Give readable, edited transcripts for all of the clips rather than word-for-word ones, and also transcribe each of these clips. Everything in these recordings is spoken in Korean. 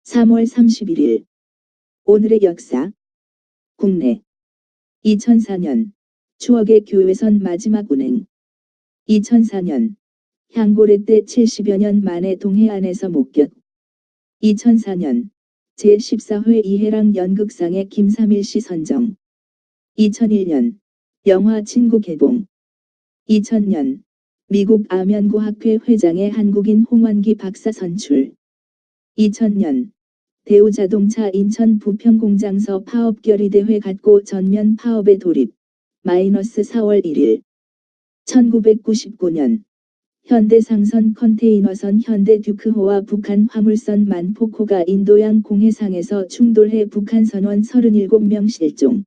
3월 31일 오늘의 역사 국내 2004년 추억의 교외선 마지막 운행 2004년 향고래 때 70여 년 만에 동해안에서 목격 2004년 제14회 이해랑 연극상의 김삼일씨 선정 2001년 영화 친구 개봉 2000년 미국 아면고학회 회장의 한국인 홍완기 박사 선출 2000년 대우자동차 인천 부평공장서 파업 결의대회 갖고 전면 파업에 돌입 -4월 1일 1999년 현대상선 컨테이너선 현대듀크호와 북한 화물선 만포코가 인도양 공해상에서 충돌해 북한 선원 37명 실종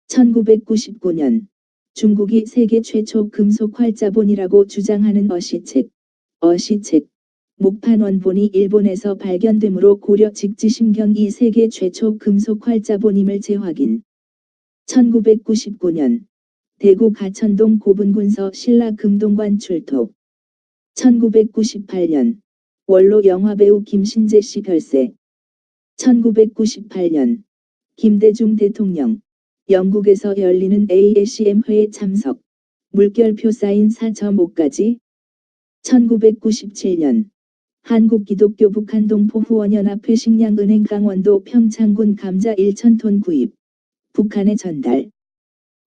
1999년 중국이 세계 최초 금속 활자본이라고 주장하는 어시책 목판 원본이 일본에서 발견되므로 고려 직지심경이 세계 최초 금속 활자본임을 재확인 1999년 대구 가천동 고분군서 신라 금동관 출토 1998년 원로 영화배우 김신재 씨 별세 1998년 김대중 대통령 영국에서 열리는 ASM 회에 참석 물결표 사인 4.5까지 1997년 한국기독교 북한 동포후원연합회 식량은행 강원도 평창군 감자 1,000톤 구입 북한에 전달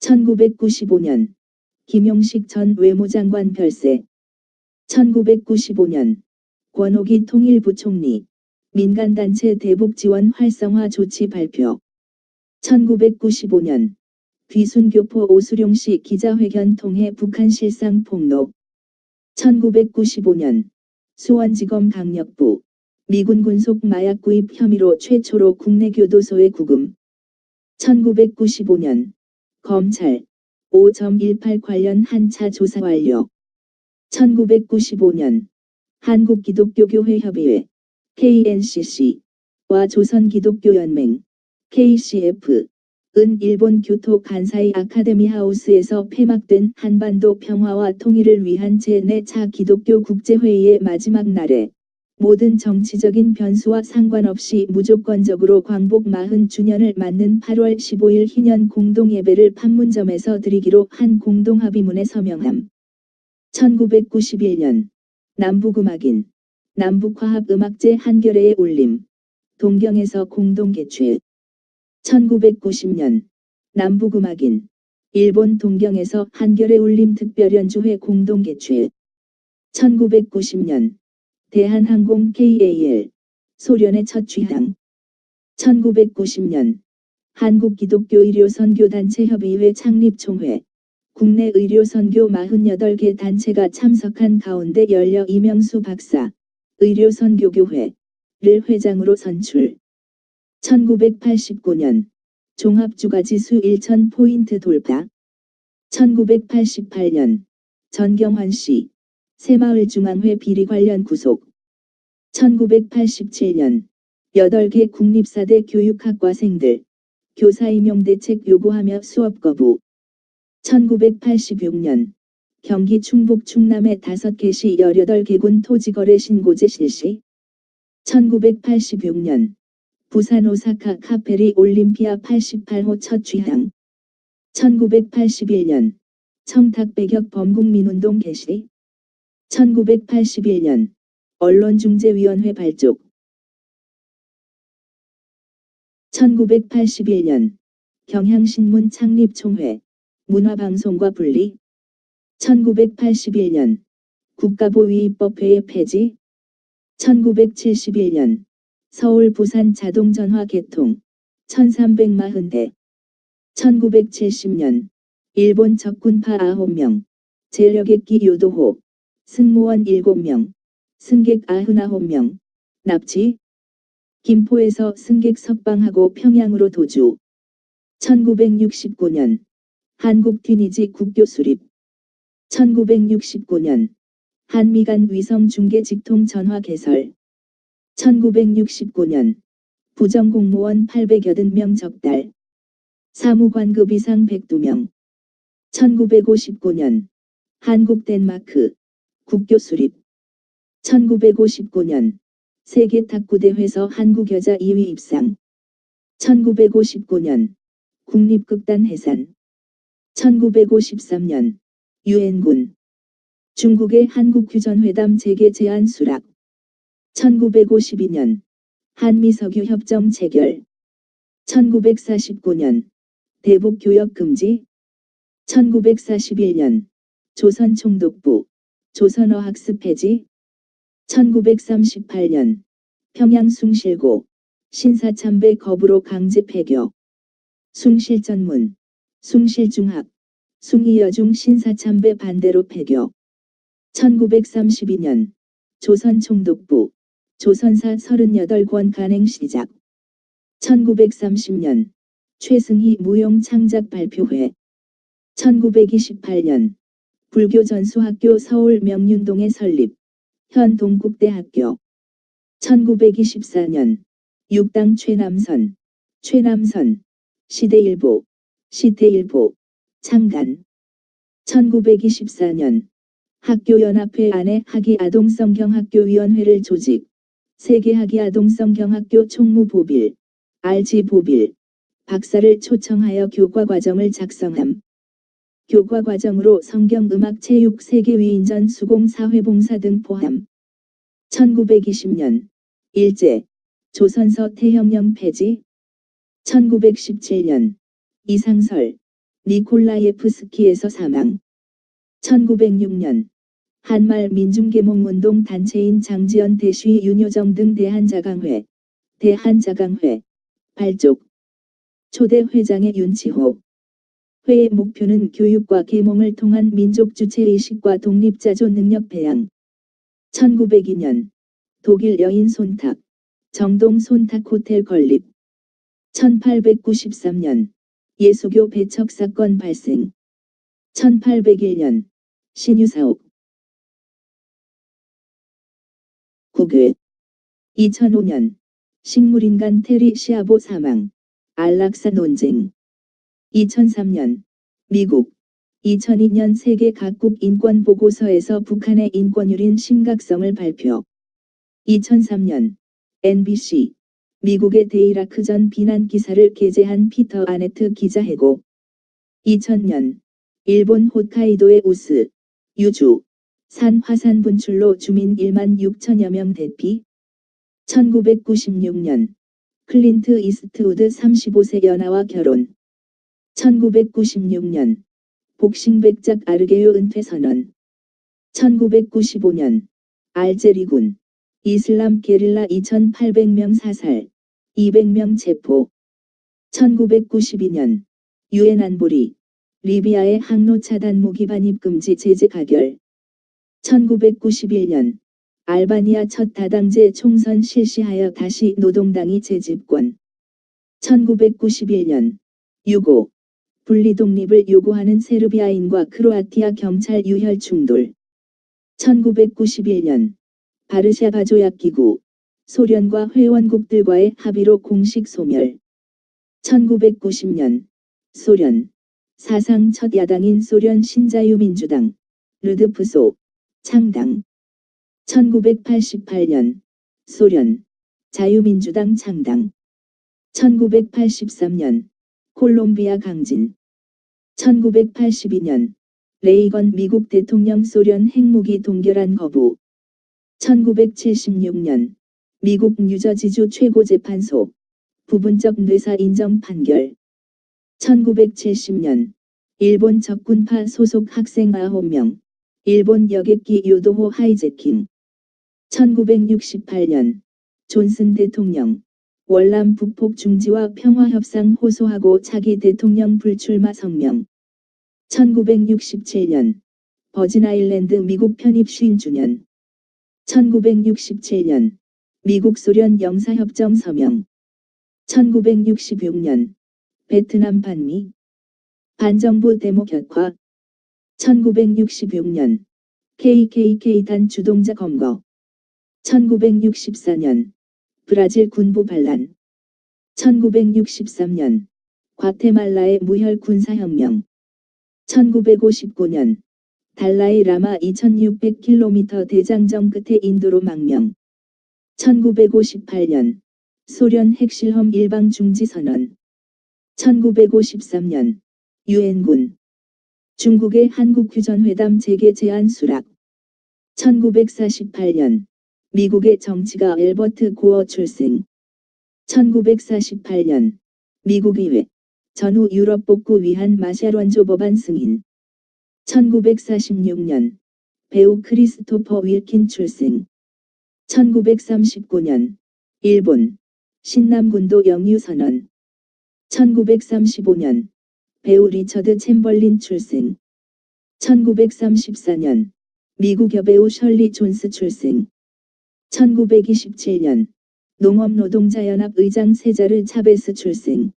1995년 김용식 전 외무장관 별세 1995년 권오기 통일부총리 민간단체 대북 지원 활성화 조치 발표 1995년 귀순교포 오수룡씨 기자회견 통해 북한 실상 폭로 1995년 수원지검 강력부 미군 군속 마약 구입 혐의로 최초로 국내 교도소에 구금 1995년 검찰 5.18 관련 한차 조사 완료 1995년 한국기독교교회협의회 KNCC와 조선기독교연맹 KCF 은 일본 교토 간사이 아카데미 하우스에서 폐막된 한반도 평화와 통일을 위한 제4차 기독교 국제회의의 마지막 날에 모든 정치적인 변수와 상관없이 무조건적으로 광복 40주년을 맞는 8월 15일 희년 공동예배를 판문점에서 드리기로 한 공동합의문에 서명함. 1991년 남북음악인 남북화합음악제 한겨레에 올림 동경에서 공동개최 1990년 남북음악인 일본 동경에서 한겨레 울림 특별연주회 공동개최 1990년 대한항공 KAL 소련의 첫 취항 1990년 한국기독교의료선교단체협의회 창립총회 국내 의료선교 48개 단체가 참석한 가운데 열려 이명수 박사 의료선교교회를 회장으로 선출 1989년 종합주가지수 1000포인트 돌파 1988년 전경환씨 새마을중앙회 비리 관련 구속 1987년 8개 국립사대 교육학과생들 교사 임용 대책 요구하며 수업 거부 1986년 경기 충북 충남의 5개시 18개군 토지거래 신고제 실시 1986년 부산 오사카 카페리 올림피아 88호 첫 취항 1981년 청탁 배격 범국민운동 개시 1981년 언론중재위원회 발족 1981년 경향신문 창립총회 문화방송과 분리 1981년 국가보위법회의 폐지 1971년 서울 부산 자동전화 개통 1340대 1970년 일본 적군파 9명 재력액기 요도호 승무원 7명 승객 99명 납치 김포에서 승객 석방하고 평양으로 도주 1969년 한국 튀니지 국교 수립 1969년 한미간 위성 중계 직통 전화 개설 1969년 부정공무원 880명 적달 사무관급 이상 102명 1959년 한국 덴마크 국교 수립 1959년 세계 탁구대회에서 한국 여자 2위 입상. 1959년 국립극단 해산. 1953년 유엔군. 중국의 한국휴전회담 재개 제안 수락. 1952년 한미석유협정 체결. 1949년 대북교역 금지. 1941년 조선총독부 조선어학습 폐지. 1938년 평양 숭실고 신사참배 거부로 강제 폐교. 숭실전문 숭실중학 숭이여중 신사참배 반대로 폐교. 1932년 조선총독부 조선사 38권 간행 시작. 1930년 최승희 무용 창작 발표회. 1928년 불교전수학교 서울 명륜동의 설립. 현 동국대학교. 1924년 육당 최남선 시대일보 창간. 1924년 학교연합회 안에 학위아동성경학교위원회를 조직. 세계학위아동성경학교 총무보빌 RG보빌 박사를 초청하여 교과과정을 작성함. 교과과정으로 성경음악 체육 세계위인전 수공 사회봉사 등 포함. 1920년 일제 조선서 태형령 폐지. 1917년 이상설 니콜라예프스키에서 사망. 1906년 한말 민중계몽운동 단체인 장지연 대쉬 윤효정 등 대한자강회 발족. 초대 회장의 윤치호. 회의 목표는 교육과 계몽을 통한 민족 주체의식과 독립자조 능력 배양. 1902년 독일 여인 손탁 정동 손탁 호텔 건립. 1893년 예수교 배척 사건 발생. 1801년 신유사옥 국외. 2005년 식물인간 테리 시아보 사망. 안락사 논쟁. 2003년 미국. 2002년 세계 각국 인권 보고서에서 북한의 인권유린 심각성을 발표. 2003년 NBC 미국의 대이라크 전 비난 기사를 게재한 피터 아네트 기자 해고. 2000년 일본 홋카이도의 우스 유주 산 화산 분출로 주민 1만 6천여 명 대피. 1996년 클린트 이스트우드 35세 연하와 결혼. 1996년 복싱 백작 아르게요 은퇴 선언. 1995년 알제리군 이슬람 게릴라 2,800명 사살, 200명 체포. 1992년 유엔 안보리 리비아의 항로 차단 무기 반입 금지 제재 가결. 1991년 알바니아 첫 다당제 총선 실시하여 다시 노동당이 재집권. 1991년 유고 분리 독립을 요구하는 세르비아인과 크로아티아 경찰 유혈 충돌. 1991년 바르샤바 조약기구 소련과 회원국들과의 합의로 공식 소멸. 1990년 소련 사상 첫 야당인 소련 신자유민주당 르드프소 창당. 1988년 소련 자유민주당 창당. 1983년 콜롬비아 강진. 1982년 레이건 미국 대통령 소련 핵무기 동결안 거부. 1976년 미국 뉴저지주 최고재판소 부분적 뇌사 인정 판결. 1970년 일본 적군파 소속 학생 9명 일본 여객기 요도호 하이제킹. 1968년 존슨 대통령 월남 북폭 중지와 평화협상 호소하고 차기 대통령 불출마 성명. 1967년 버진 아일랜드 미국 편입 50주년. 1967년 미국 소련 영사협정 서명. 1966년 베트남 반미 반정부 데모 격화. 1966년 KKK단 주동자 검거. 1964년 브라질 군부 반란. 1963년 과테말라의 무혈 군사혁명. 1959년 달라이 라마 2600km 대장정 끝에 인도로 망명. 1958년 소련 핵실험 일방 중지 선언. 1953년 유엔군 중국의 한국휴전회담 재개 제안 수락. 1948년 미국의 정치가 엘버트 고어 출생. 1948년 미국 의회 전후 유럽 복구 위한 마샬 원조 법안 승인. 1946년 배우 크리스토퍼 윌킨 출생. 1939년 일본 신남군도 영유 선언. 1935년 배우 리처드 챔벌린 출생. 1934년 미국 여배우 셜리 존스 출생. 1927년 농업노동자연합 의장 세자르 차베스 출생.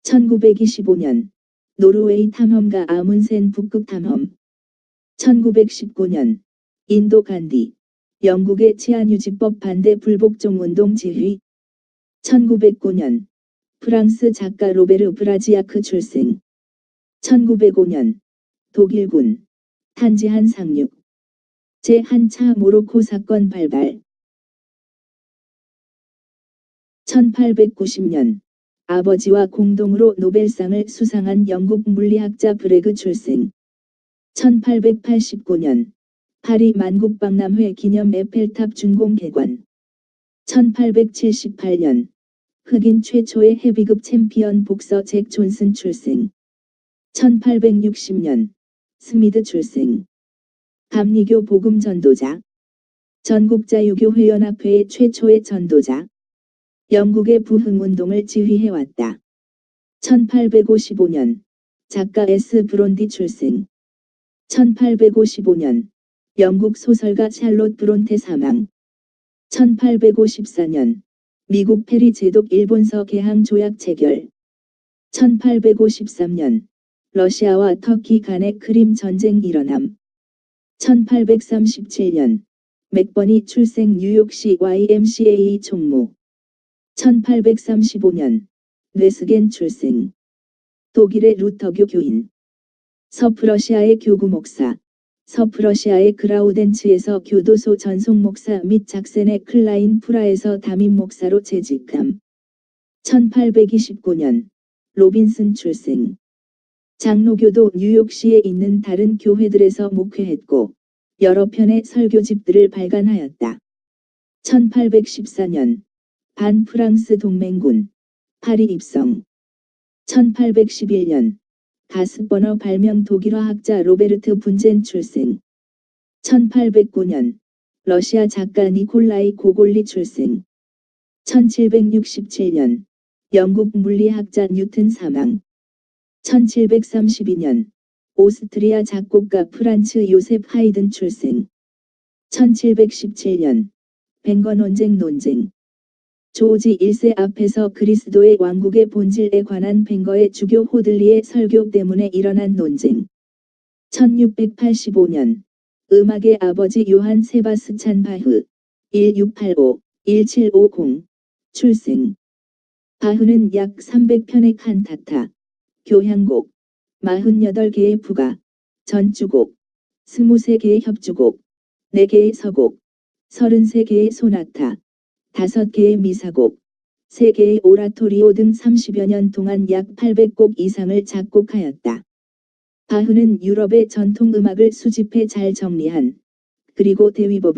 1925년 노르웨이 탐험가 아문센 북극 탐험. 1919년 인도 간디 영국의 치안유지법 반대 불복종 운동 지휘. 1909년 프랑스 작가 로베르 브라지아크 출생. 1905년 독일군 탄지한 상륙. 제1차 모로코 사건 발발. 1890년 아버지와 공동으로 노벨상을 수상한 영국 물리학자 브레그 출생. 1889년 파리 만국박람회 기념 에펠탑 준공 개관. 1878년 흑인 최초의 헤비급 챔피언 복서 잭 존슨 출생. 1860년 스미드 출생. 감리교 복음 전도자. 전국자유교회연합회의 최초의 전도자. 영국의 부흥운동을 지휘해왔다. 1855년 작가 S. 브론디 출생. 1855년 영국 소설가 샬롯 브론테 사망. 1854년 미국 페리 제독 일본서 개항 조약 체결. 1853년 러시아와 터키 간의 크림 전쟁 일어남. 1837년 맥버니 출생 뉴욕시 YMCA 총무. 1835년 뇌스겐 출생. 독일의 루터교 교인. 서프러시아의 교구 목사. 서프러시아의 그라우덴츠에서 교도소 전속 목사 및 작센의 클라인 프라에서 담임 목사로 재직함. 1829년 로빈슨 출생. 장로교도 뉴욕시에 있는 다른 교회들에서 목회했고 여러 편의 설교집들을 발간하였다. 1814년 반프랑스 동맹군 파리 입성. 1811년 가스버너 발명 독일어 학자 로베르트 분젠 출생. 1809년 러시아 작가 니콜라이 고골리 출생. 1767년 영국 물리학자 뉴튼 사망. 1732년 오스트리아 작곡가 프란츠 요셉 하이든 출생. 1717년 벵거 논쟁. 조지 1세 앞에서 그리스도의 왕국의 본질에 관한 벵거의 주교 호들리의 설교 때문에 일어난 논쟁. 1685년 음악의 아버지 요한 세바스찬 바흐 1685-1750 출생. 바흐는 약 300편의 칸타타, 교향곡, 48개의 부가, 전주곡, 23개의 협주곡, 4개의 서곡, 33개의 소나타, 5개의 미사곡, 3개의 오라토리오 등 30여 년 동안 약 800곡 이상을 작곡하였다. 바흐는 유럽의 전통음악을 수집해 잘 정리한, 그리고 대위법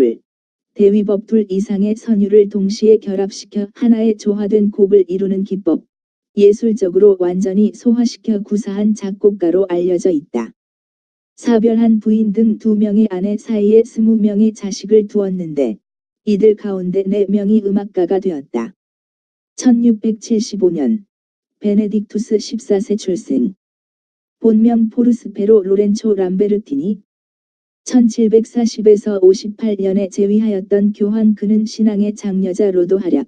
둘 이상의 선율을 동시에 결합시켜 하나의 조화된 곡을 이루는 기법, 예술적으로 완전히 소화시켜 구사한 작곡가로 알려져 있다. 사별한 부인 등 2명의 아내 사이에 20명의 자식을 두었는데 이들 가운데 4명이 음악가가 되었다. 1675년 베네딕투스 14세 출생. 본명 포르스페로 로렌초 람베르티니. 1740에서 58년에 재위하였던 교황. 그는 신앙의 장려자 로도 활약.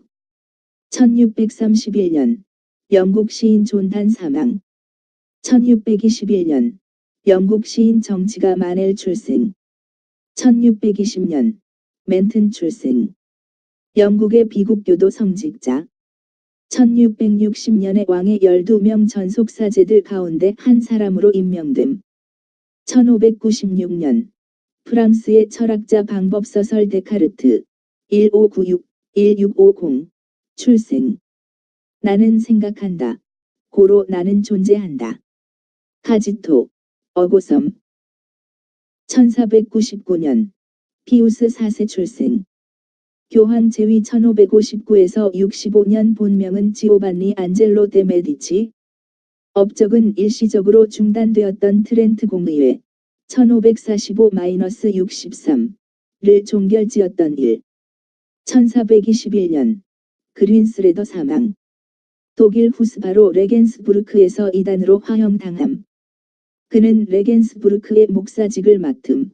1631년 영국 시인 존단 사망. 1621년 영국 시인 정치가 마넬 출생. 1620년 멘튼 출생. 영국의 비국교도 성직자. 1660년에 왕의 12명 전속사제들 가운데 한 사람으로 임명됨. 1596년 프랑스의 철학자 방법서설 데카르트 1596 1650 출생. 나는 생각한다. 고로 나는 존재한다. 카지토 어고섬 1499년 피우스 4세 출생. 교황 제위 1559에서 65년 본명은 지오반니 안젤로 데 메디치. 업적은 일시적으로 중단되었던 트렌트 공의회 1545-63를 종결지었던 일. 1421년 그린스레더 사망. 독일 후스바로 레겐스부르크에서 이단으로 화형당함. 그는 레겐스부르크의 목사직을 맡음.